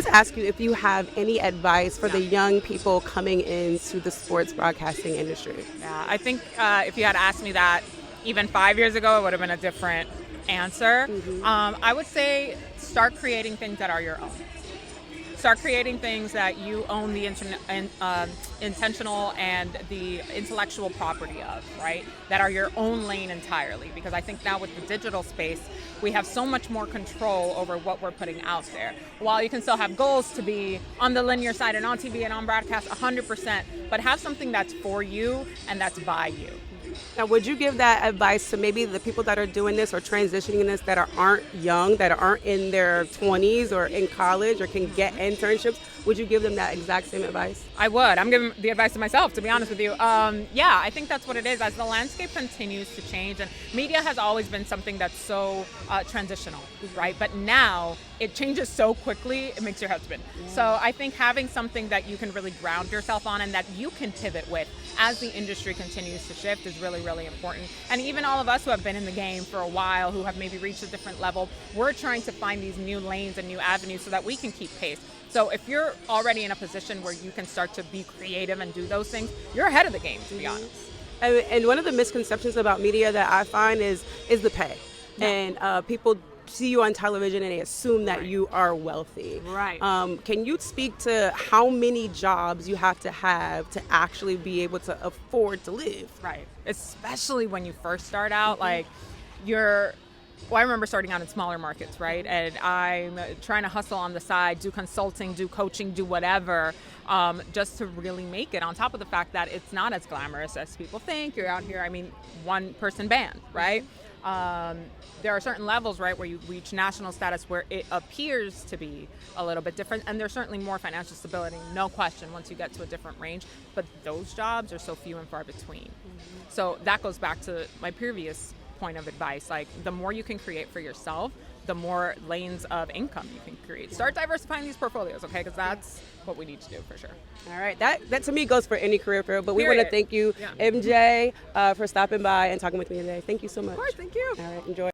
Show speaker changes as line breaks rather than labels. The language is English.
wanted to ask you if you have any advice for the young people coming into the sports broadcasting industry.
Yeah, I think if you had asked me that even 5 years ago, it would have been a different answer. I would say start creating things that are your own. Start creating things that you own the intentional and the intellectual property of, right? That are your own lane entirely. Because I think now with the digital space, we have so much more control over what we're putting out there. While you can still have goals to be on the linear side and on TV and on broadcast 100%, but have something that's for you and that's by you.
Now, would you give that advice to maybe the people that are doing this or transitioning in this that aren't young, that aren't in their 20s or in college or can get internships? Would you give them that exact same advice?
I would. I'm giving the advice to myself, to be honest with you. Yeah, I think that's what it is. As the landscape continues to change, and media has always been something that's so transitional, right? But now it changes so quickly, it makes your head spin. So I think having something that you can really ground yourself on and that you can pivot with as the industry continues to shift is really, really important. And even all of us who have been in the game for a while, who have maybe reached a different level, we're trying to find these new lanes and new avenues so that we can keep pace. So if you're already in a position where you can start to be creative and do those things, you're ahead of the game, to be honest.
And one of the misconceptions about media that I find is the pay.
Yeah.
And people see you on television and they assume that you are wealthy.
Right.
Can you speak to how many jobs you have to actually be able to afford to live?
Right. Especially when you first start out, like I remember starting out in smaller markets, right? And I'm trying to hustle on the side, do consulting, do coaching, do whatever, just to really make it, on top of the fact that it's not as glamorous as people think. You're out here, one person band, right? There are certain levels, right, where you reach national status where it appears to be a little bit different. And there's certainly more financial stability, no question, once you get to a different range. But those jobs are so few and far between. So that goes back to my previous point of advice. Like, the more you can create for yourself, the more lanes of income you can create. Start diversifying these portfolios, okay? Because that's what we need to do for sure.
All right, that to me goes for any career field. But we want to thank you, MJ, for stopping by and talking with me today. Thank you so much.
Of course, thank you.
All right, enjoy.